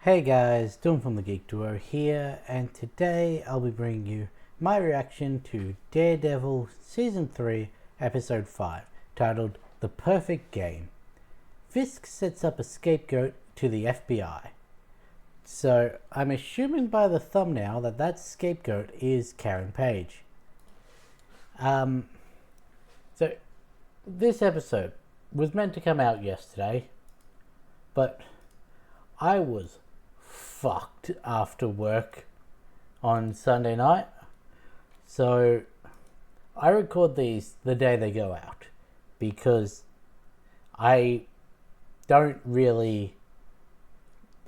Hey guys, Dylan from the Geek Duo here, and today I'll be bringing you my reaction to Daredevil Season 3, Episode 5, titled The Perfect Game. Fisk sets up a scapegoat to the FBI. So I'm assuming by the thumbnail that scapegoat is Karen Page. So this episode was meant to come out yesterday, but I was fucked after work on Sunday night. So I record these the day they go out because I don't really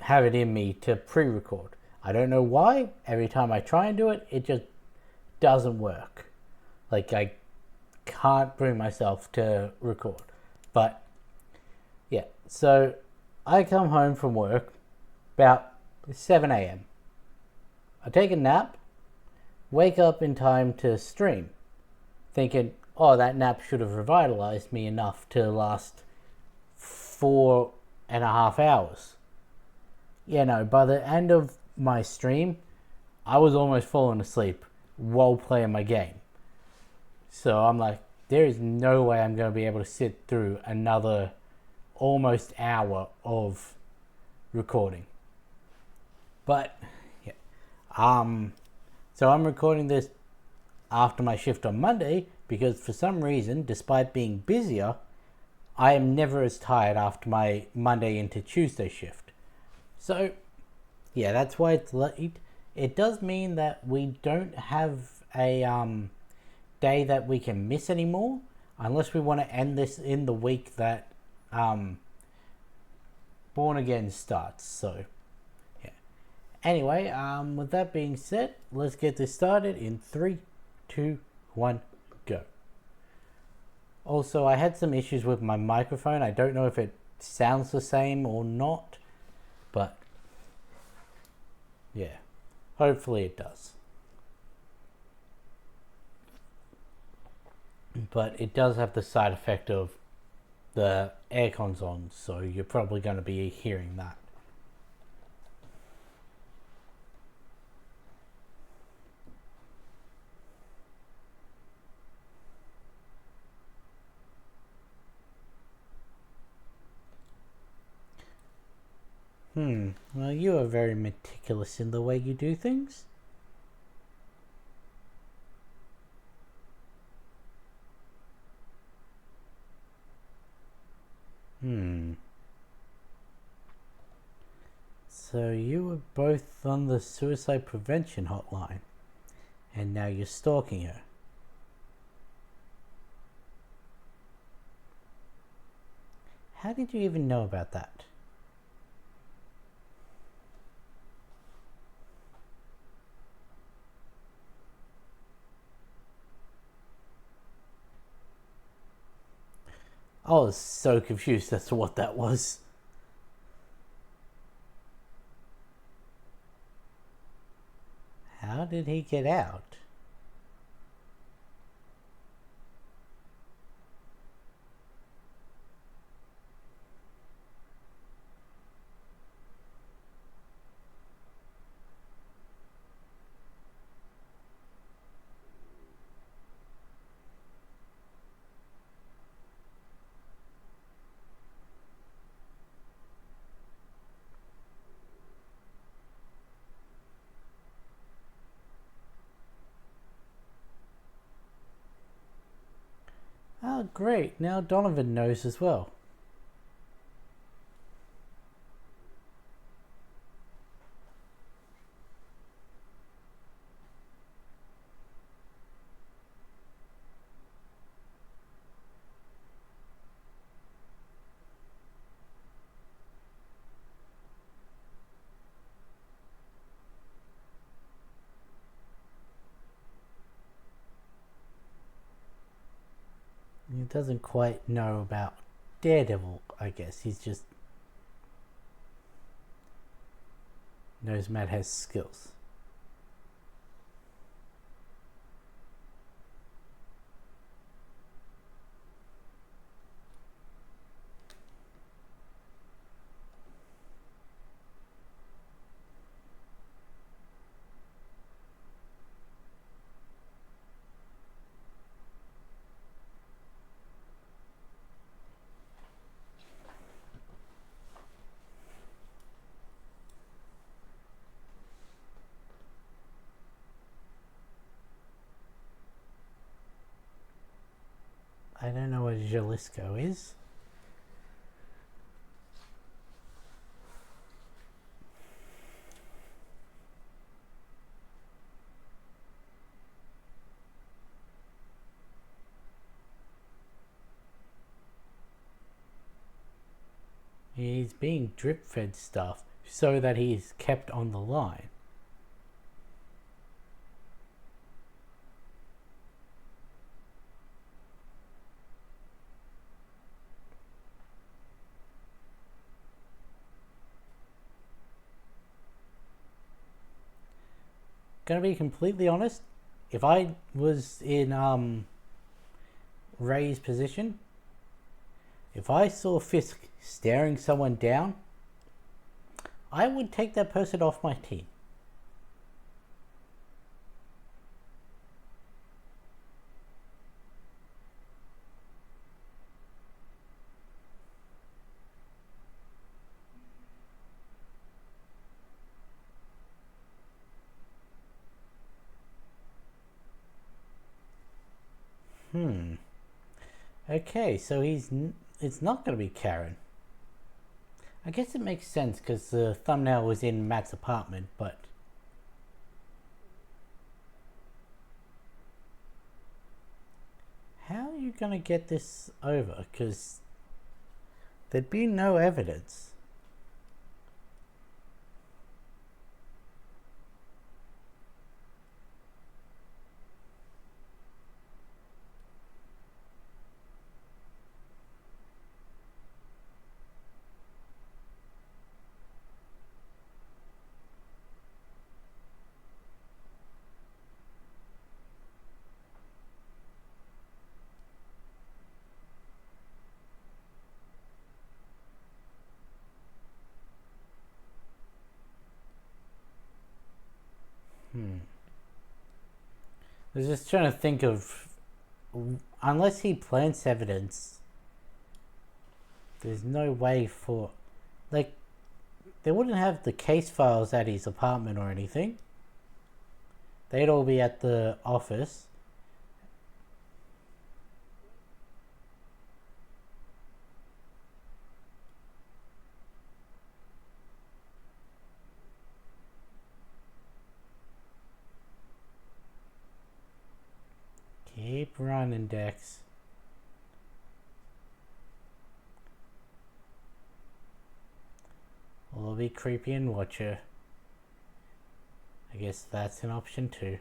have it in me to pre-record. I don't know why. Every time I try and do it, it just doesn't work. Like, I can't bring myself to record. But yeah, so I come home from work about 7 a.m. I take a nap, wake up in time to stream, thinking, oh, that nap should have revitalized me enough to last 4.5 hours. Yeah, no, by the end of my stream, I was almost falling asleep while playing my game. So I'm like, there is no way I'm going to be able to sit through another almost hour of recording. But yeah, so I'm recording this after my shift on Monday because for some reason, despite being busier, I am never as tired after my Monday into Tuesday shift. So yeah, that's why it's late. It does mean that we don't have a day that we can miss anymore, unless we want to end this in the week that Born Again starts. So yeah. Anyway, with that being said, let's get this started in 3, 2, 1, go. Also, I had some issues with my microphone. I don't know if it sounds the same or not, but yeah, hopefully it does. But it does have the side effect of the aircon's on, so you're probably going to be hearing that. Well, you are very meticulous in the way you do things. So you were both on the suicide prevention hotline, and now you're stalking her. How did you even know about that? I was so confused as to what that was. How did he get out? Oh, great. Now Donovan knows as well. He doesn't quite know about Daredevil, I guess. He's just knows Matt has skills. Jalisco is. He's being drip fed stuff so that he's kept on the line. Gonna be completely honest, if I was in Ray's position, if I saw Fisk staring someone down, I would take that person off my team. Okay, so it's not going to be Karen. I guess it makes sense because the thumbnail was in Matt's apartment, but how are you going to get this over? Because there'd be no evidence. I was just trying to think of, unless he plants evidence, there's no way for, like, they wouldn't have the case files at his apartment or anything. They'd all be at the office. Keep running, Dex. Or be creepy and watch her. I guess that's an option too.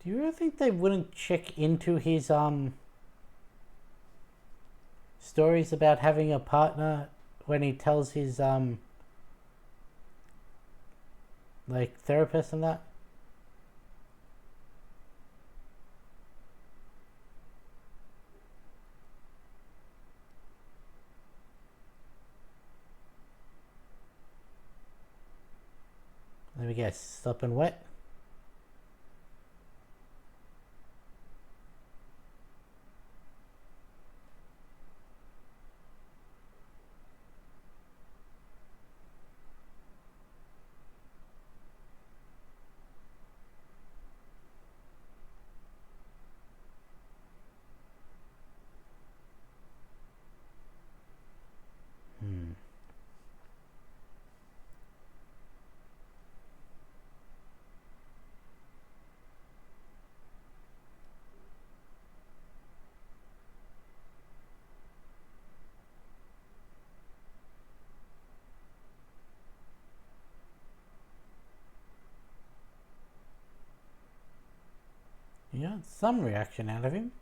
Do you really think they wouldn't check into his stories about having a partner when he tells his like therapist and that? Let me guess, stop and wet? Yeah, some reaction out of him.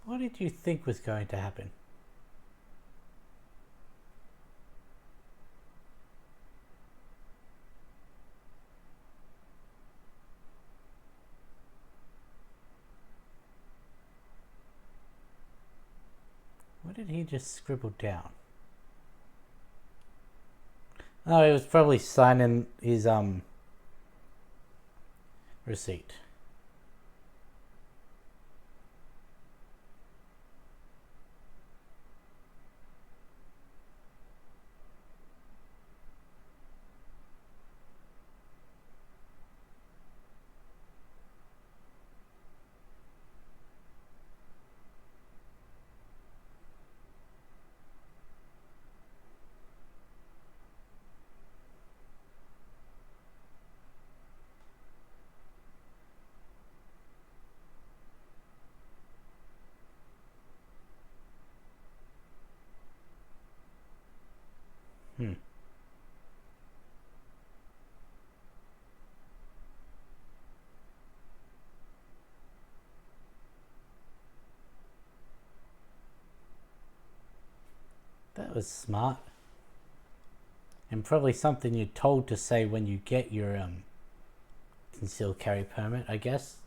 What did you think was going to happen? What did he just scribble down? Oh, he was probably signing his receipt. Hmm. That was smart. And probably something you're told to say when you get your concealed carry permit, I guess.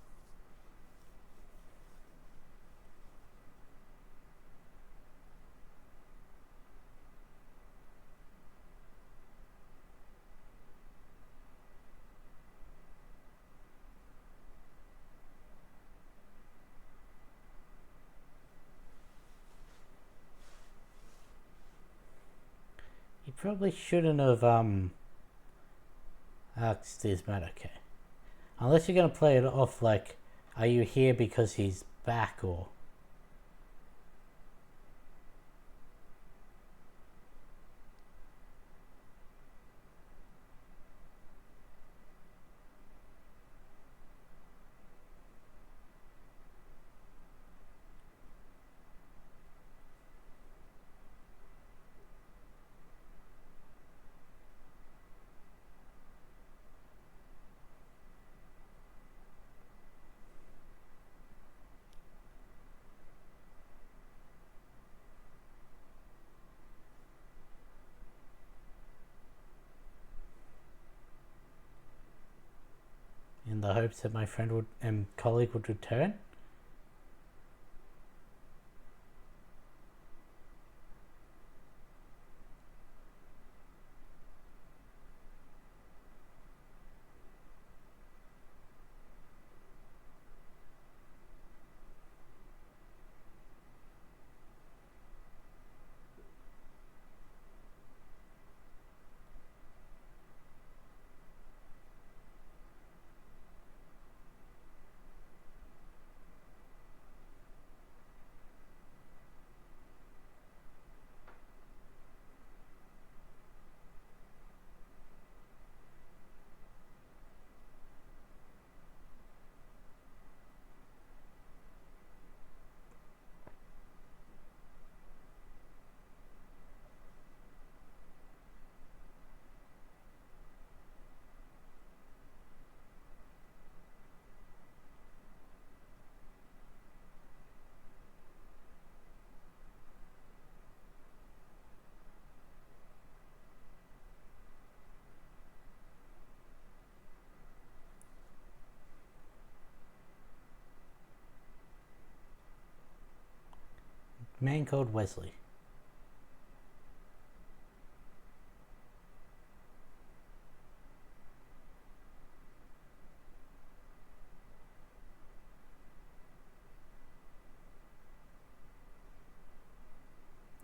You probably shouldn't have asked his mate, okay. Unless you're gonna play it off like, are you here because he's back or... in the hopes that my friend would and colleague would return. Man called Wesley.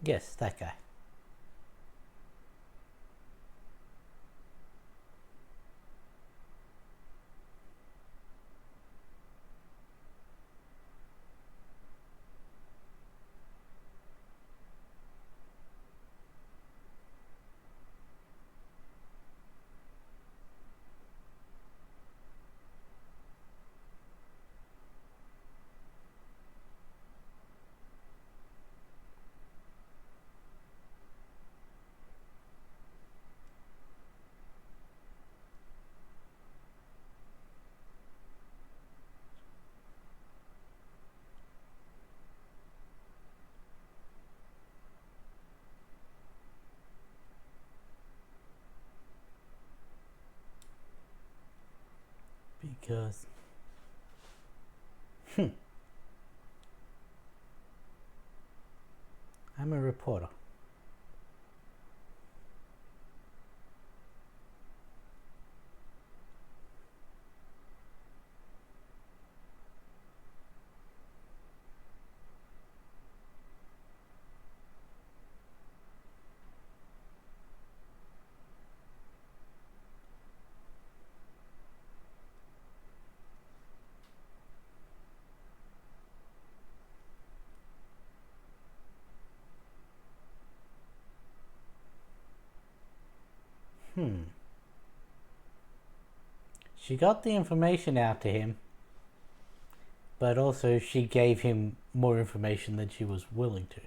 Yes, that guy. because I'm a reporter. She got the information out to him, but also she gave him more information than she was willing to.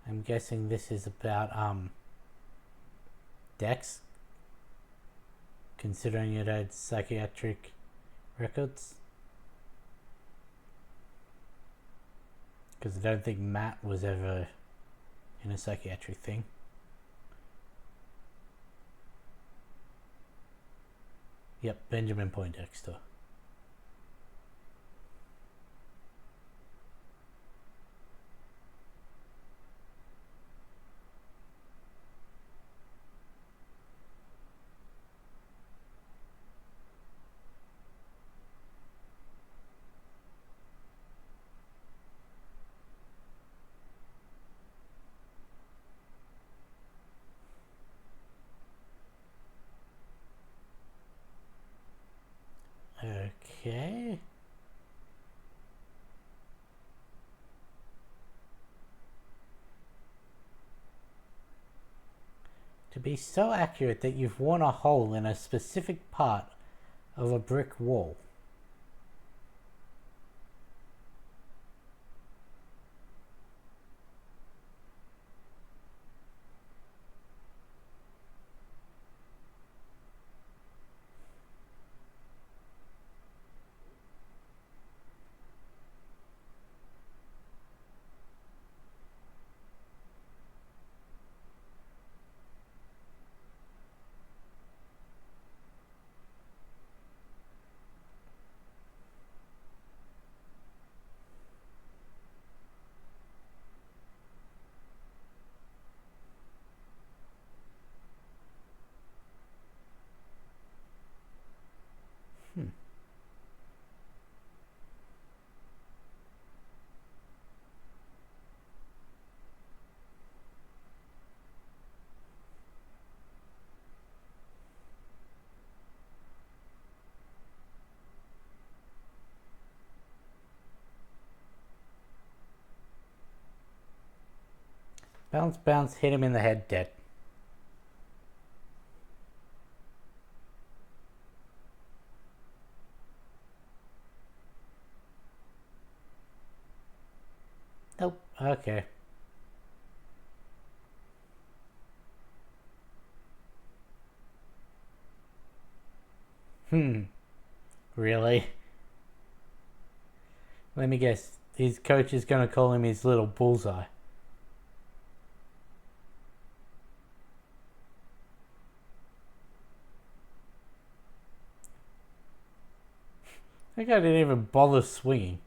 I'm guessing this is about Dex, considering it had psychiatric records. Because I don't think Matt was ever in a psychiatric thing. Yep, Benjamin Poindexter. Okay. To be so accurate that you've worn a hole in a specific part of a brick wall. Bounce, bounce, hit him in the head, dead. Nope, okay. Really? Let me guess. His coach is going to call him his little bullseye. That guy didn't even bother swinging.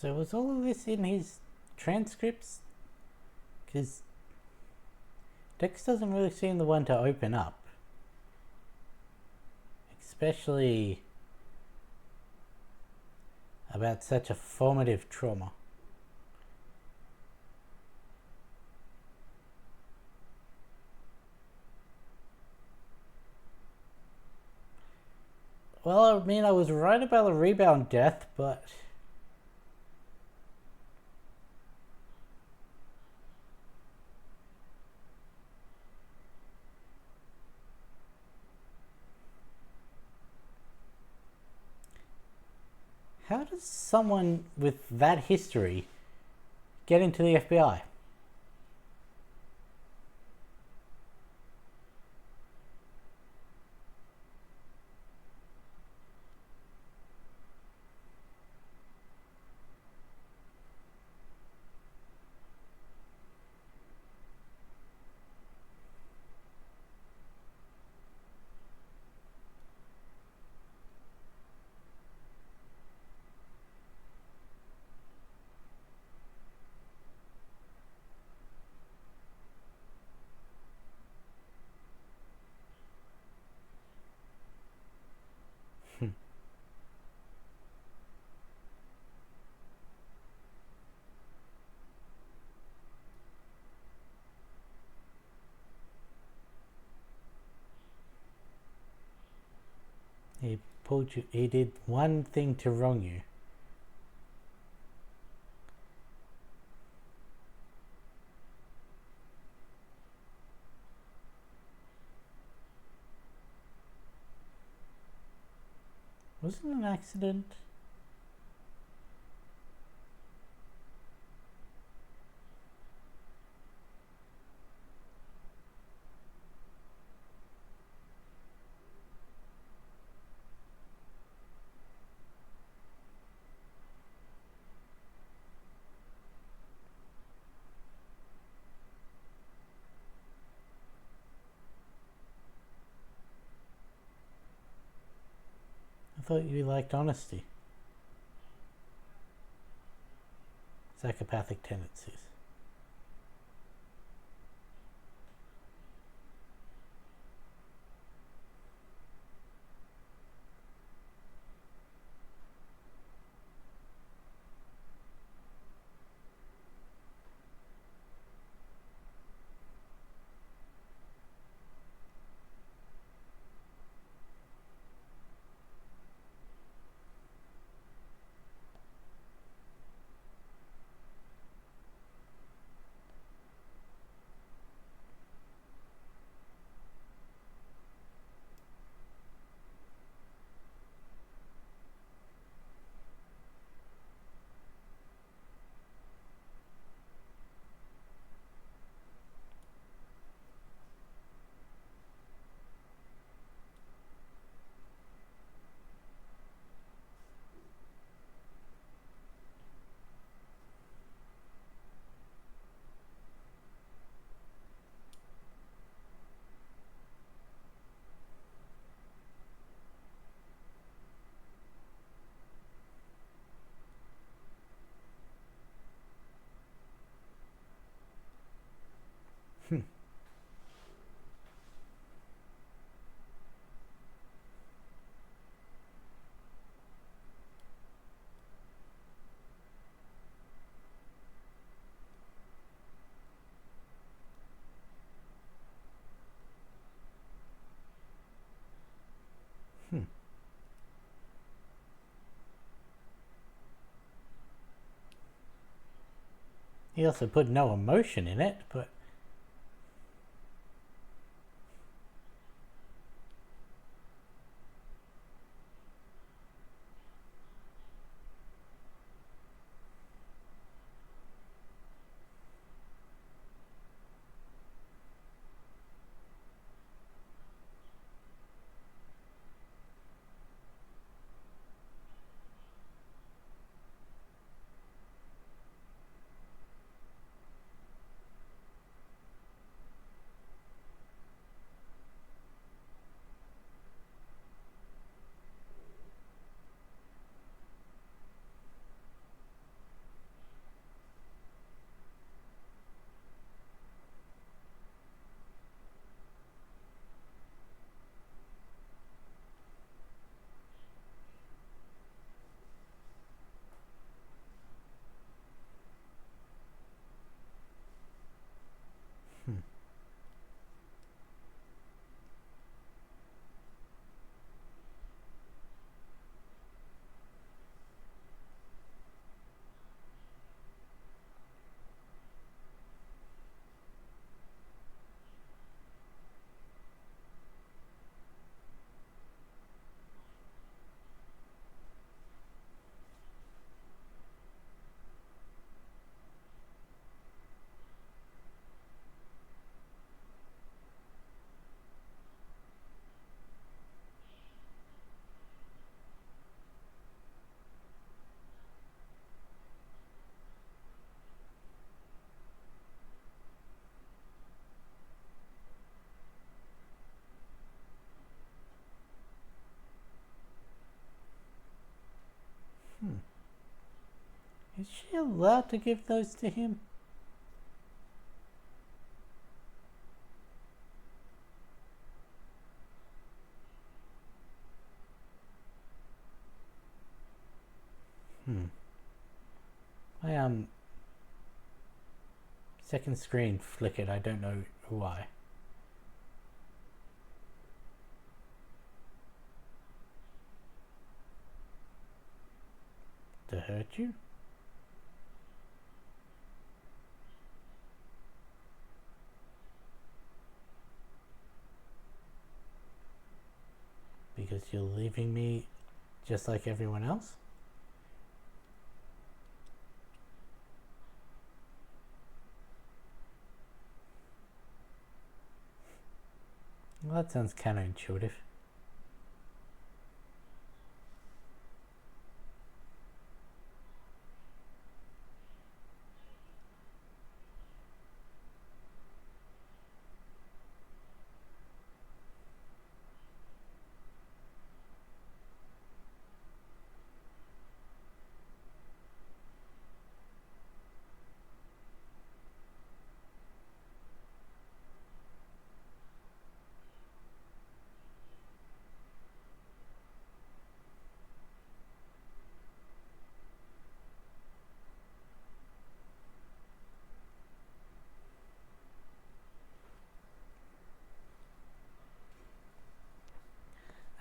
So was all of this in his transcripts? Because Dex doesn't really seem the one to open up. Especially about such a formative trauma. Well, I mean, I was right about the rebound death, but how does someone with that history get into the FBI? He pulled you. He did one thing to wrong you. Wasn't it an accident? I thought you liked honesty. Psychopathic tendencies. He also put no emotion in it, but Is she allowed to give those to him? My second screen flickered. I don't know why. To hurt you? Because you're leaving me just like everyone else? Well, that sounds counterintuitive.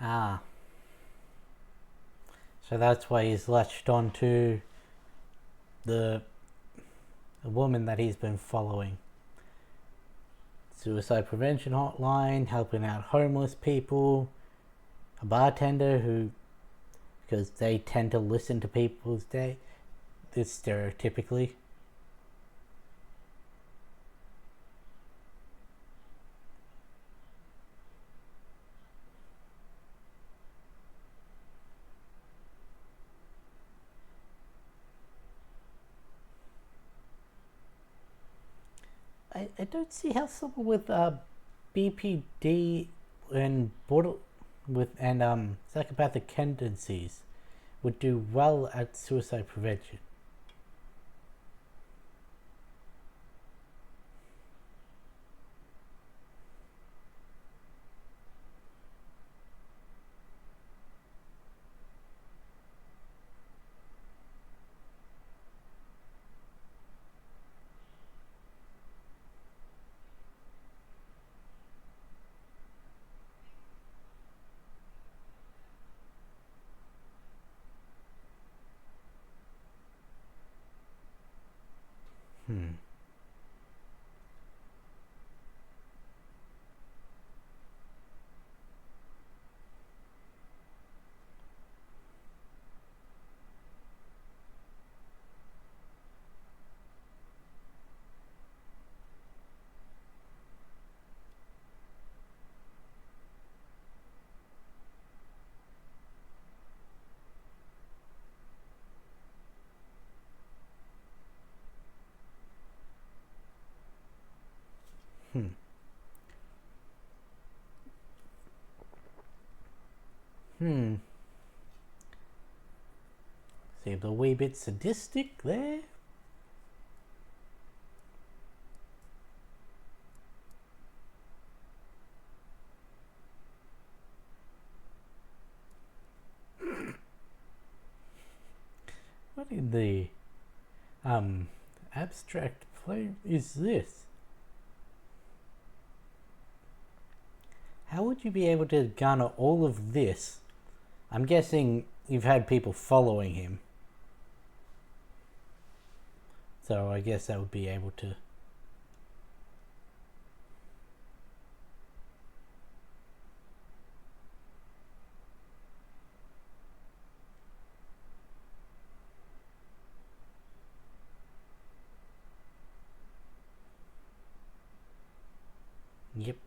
Ah. So that's why he's latched on to the woman that he's been following. Suicide prevention hotline, helping out homeless people, a bartender who, because they tend to listen to people's day, this stereotypically. I don't see how someone with BPD and psychopathic tendencies would do well at suicide prevention. Hmm. Hmm. Hmm. Seems a wee bit sadistic there. What in the abstract play is this? How would you be able to garner all of this? I'm guessing you've had people following him. So I guess that would be able to. Yep.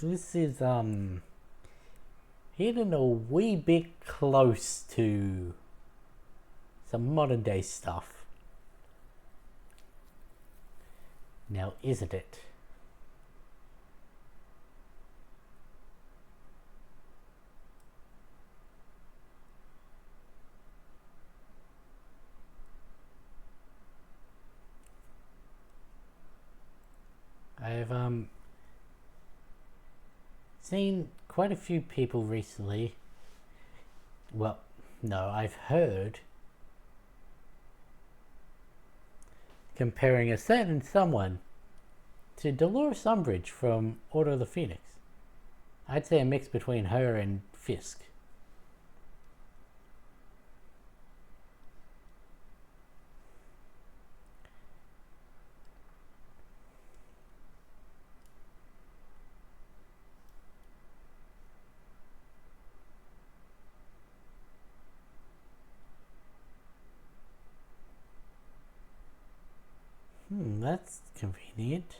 this is hitting a wee bit close to some modern day stuff. Now, isn't it? I've seen quite a few people recently. Well, no, I've heard comparing a certain someone to Dolores Umbridge from Order of the Phoenix. I'd say a mix between her and Fisk. That's convenient.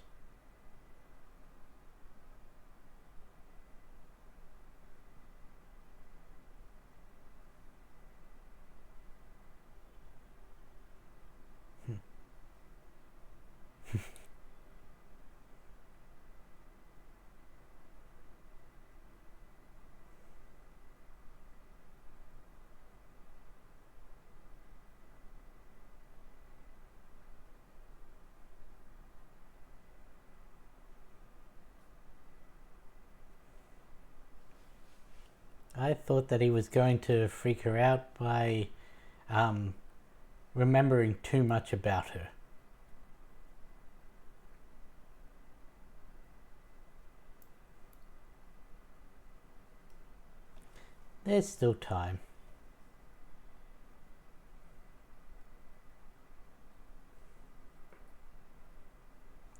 I thought that he was going to freak her out by remembering too much about her. There's still time.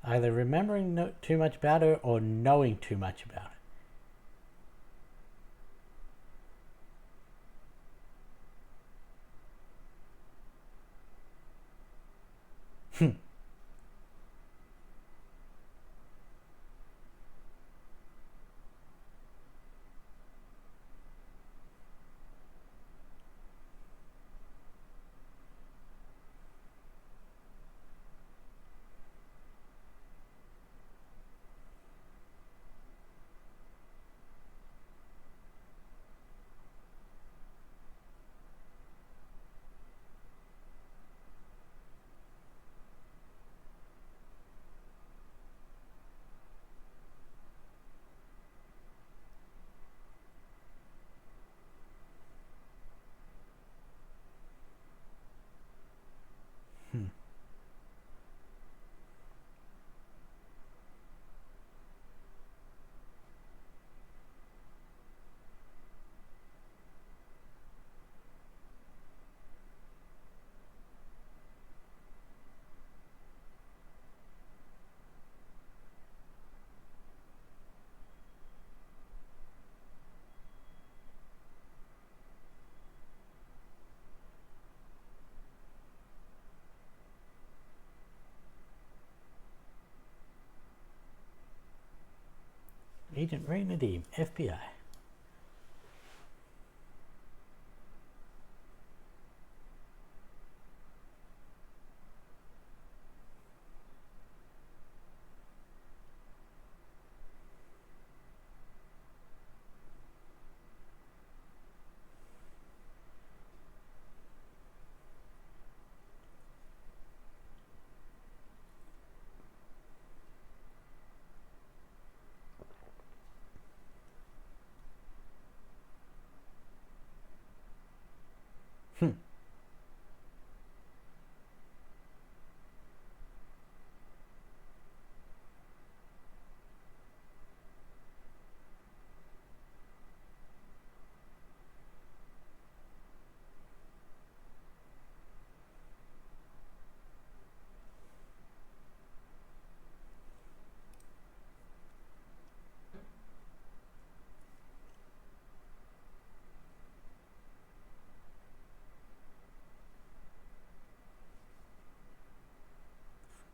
Either remembering too much about her or knowing too much about her. Agent Ray Nadeem, FBI.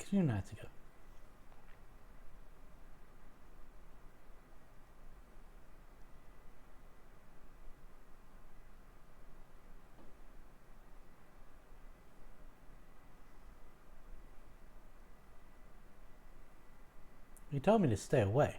Few nights ago. He told me to stay away.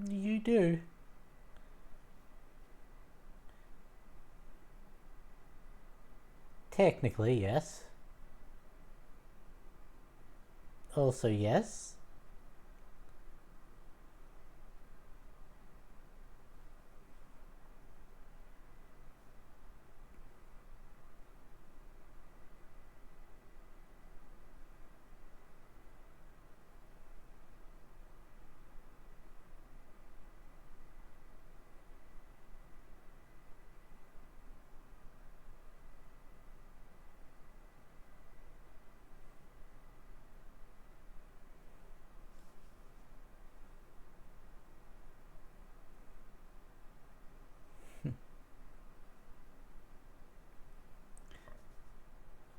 You do. Technically, yes. Also, yes.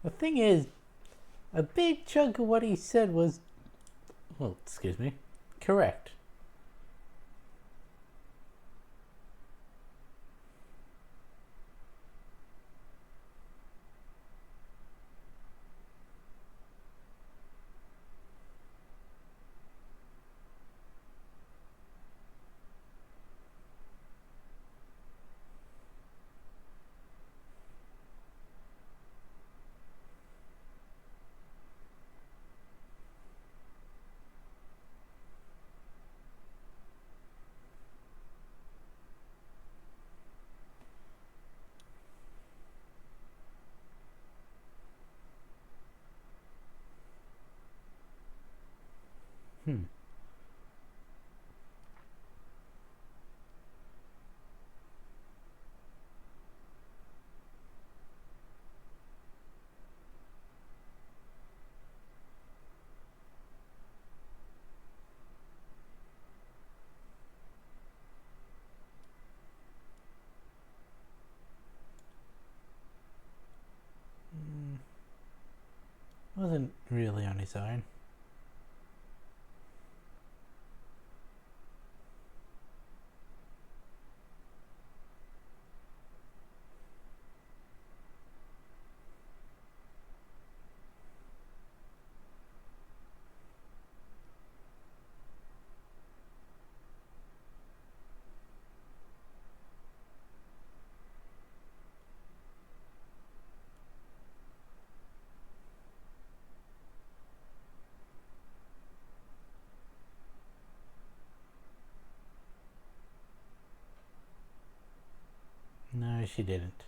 The thing is, a big chunk of what he said was, well, excuse me, correct. Hmm. Wasn't really on his own. No, she didn't.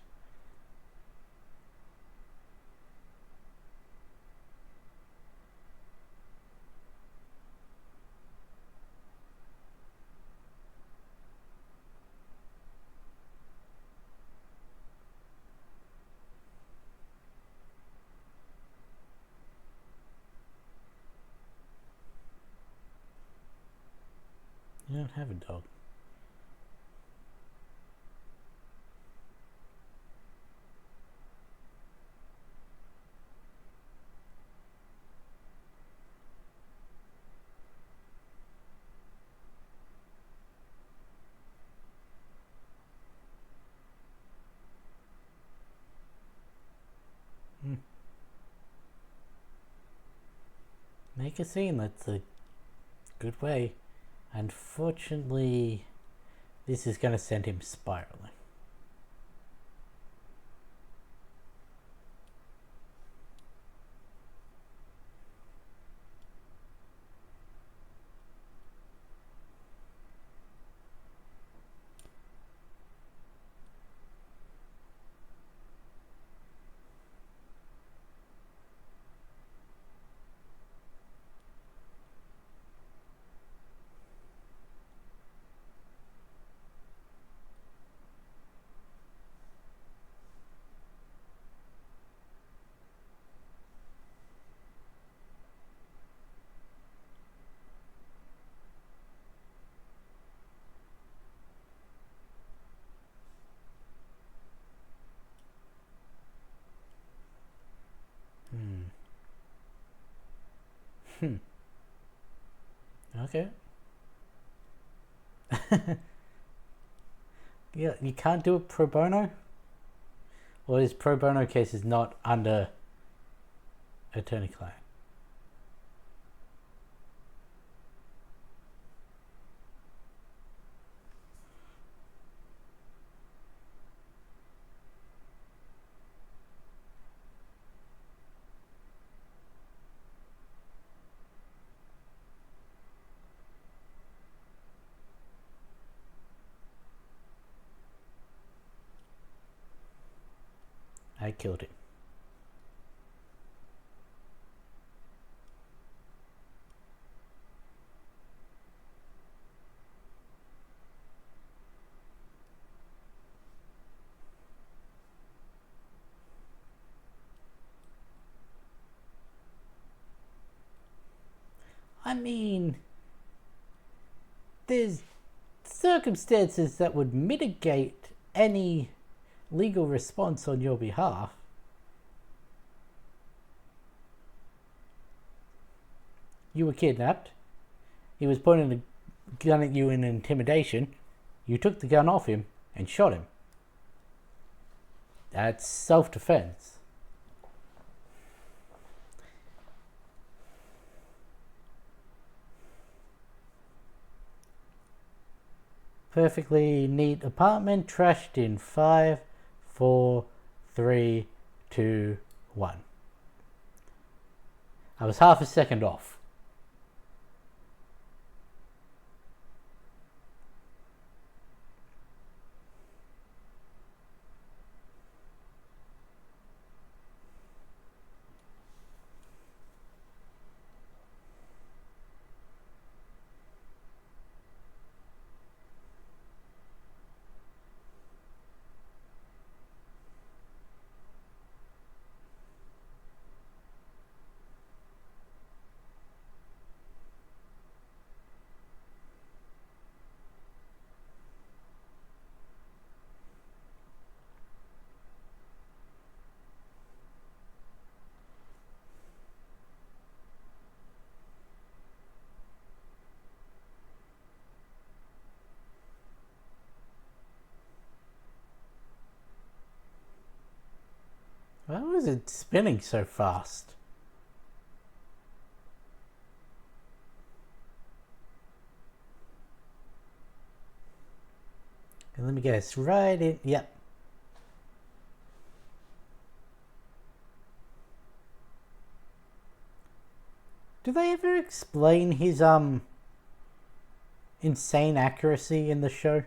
You don't have a dog. Hmm. Make a scene, that's a good way. Unfortunately, this is going to send him spiraling. Okay. Yeah, you can't do it pro bono? Or is pro bono cases not under attorney-client? I killed it. I mean, there's circumstances that would mitigate any legal response on your behalf. You were kidnapped. He was pointing a gun at you in intimidation. You took the gun off him and shot him. That's self-defense. Perfectly neat apartment trashed in 5, 4, 3, 2, 1. I was half a second off. Why was it spinning so fast? And let me guess, right in. Yep. Do they ever explain his insane accuracy in the show?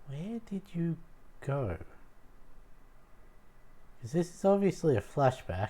Where did you go? Because this is obviously a flashback.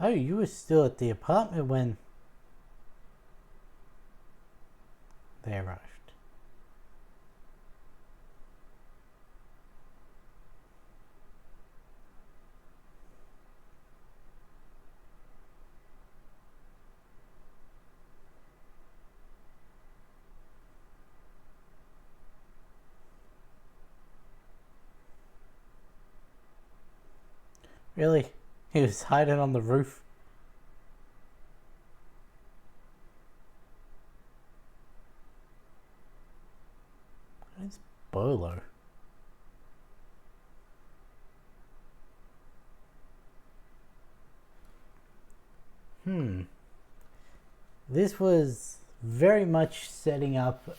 Oh, you were still at the apartment when they arrived. Really? He was hiding on the roof? It's Bolo. This was very much setting up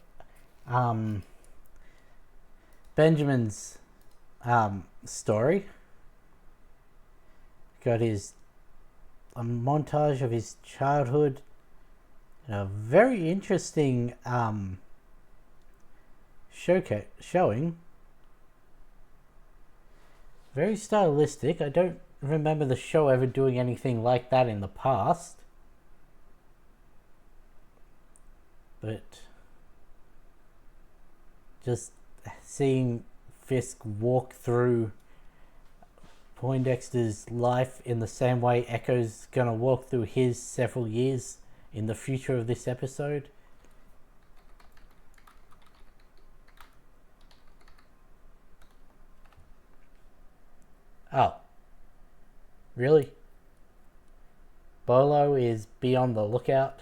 um, Benjamin's story. Got his a montage of his childhood. A very interesting showing. Very stylistic. I don't remember the show ever doing anything like that in the past. But just seeing Fisk walk through Poindexter's life in the same way Echo's gonna walk through his several years in the future of this episode. Oh. Really? Bolo is be on the lookout?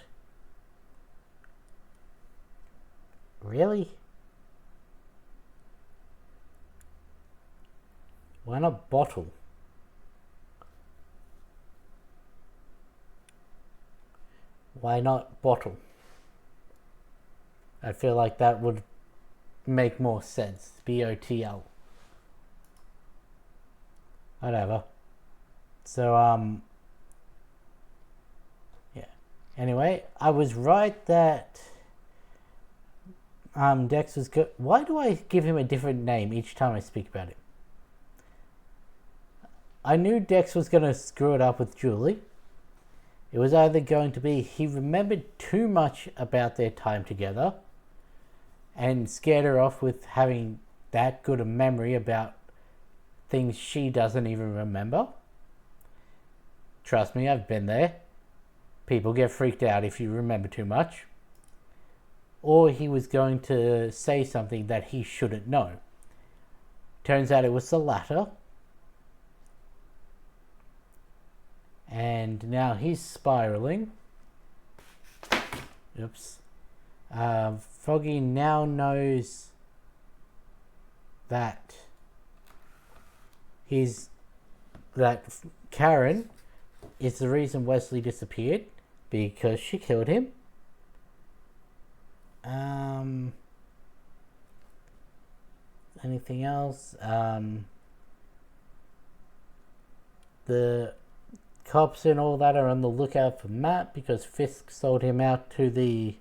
Really? Why not bottle? Why not bottle? I feel like that would make more sense. BOTL. Whatever. So, yeah. Anyway, I was right that Dex was good. Why do I give him a different name each time I speak about it? I knew Dex was going to screw it up with Julie. It was either going to be he remembered too much about their time together and scared her off with having that good a memory about things she doesn't even remember. Trust me, I've been there. People get freaked out if you remember too much. Or he was going to say something that he shouldn't know. Turns out it was the latter. And now he's spiraling. Oops. Foggy now knows that Karen is the reason Wesley disappeared because she killed him. Anything else? The cops and all that are on the lookout for Matt because Fisk sold him out to the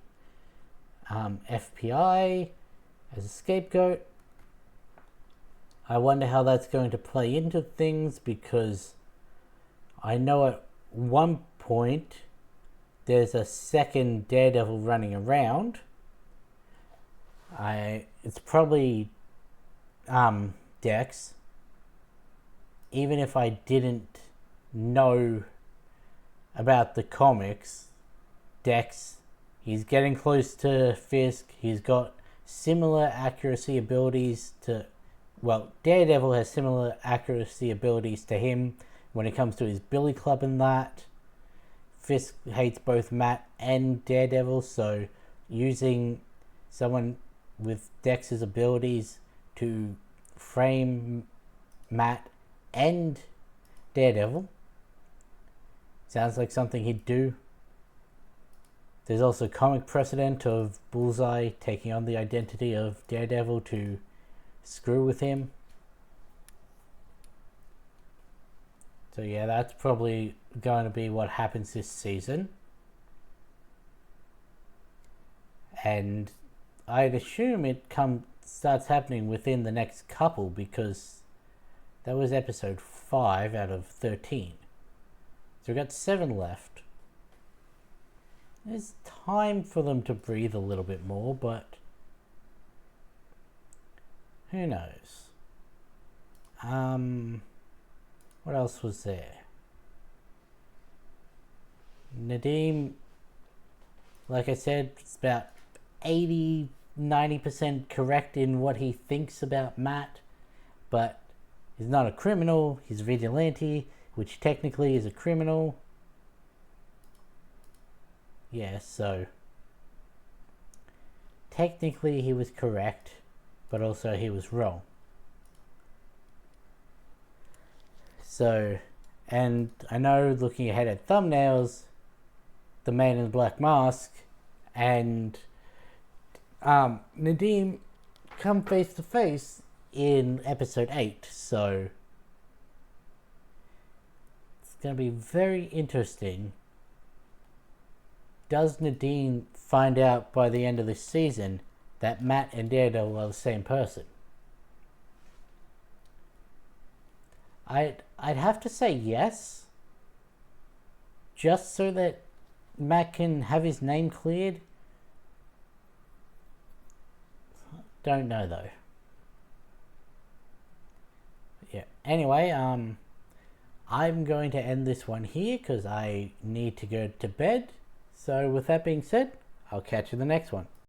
FBI as a scapegoat. I wonder how that's going to play into things because I know at one point there's a second Daredevil running around. It's probably Dex. Even if I didn't know about the comics, Dex, he's getting close to Fisk. He's got similar accuracy abilities to, well, Daredevil has similar accuracy abilities to him when it comes to his billy club and that. Fisk hates both Matt and Daredevil, so using someone with Dex's abilities to frame Matt and Daredevil sounds like something he'd do. There's also comic precedent of Bullseye taking on the identity of Daredevil to screw with him. So yeah, that's probably going to be what happens this season. And I'd assume it starts happening within the next couple because that was episode 5 out of 13. So we've got 7 left. There's time for them to breathe a little bit more, but who knows? What else was there? Nadeem, like I said, it's about 80-90% correct in what he thinks about Matt, but he's not a criminal, he's a vigilante. which technically is a criminal. Yeah, so technically he was correct, but also he was wrong. So, and I know looking ahead at thumbnails, the man in the black mask and Nadim come face to face in episode 8, so it's going to be very interesting. Does Nadim find out by the end of this season that Matt and Daredevil are the same person? I'd have to say yes, just so that Matt can have his name cleared. Don't know though. Yeah. Anyway, I'm going to end this one here because I need to go to bed. So with that being said, I'll catch you in the next one.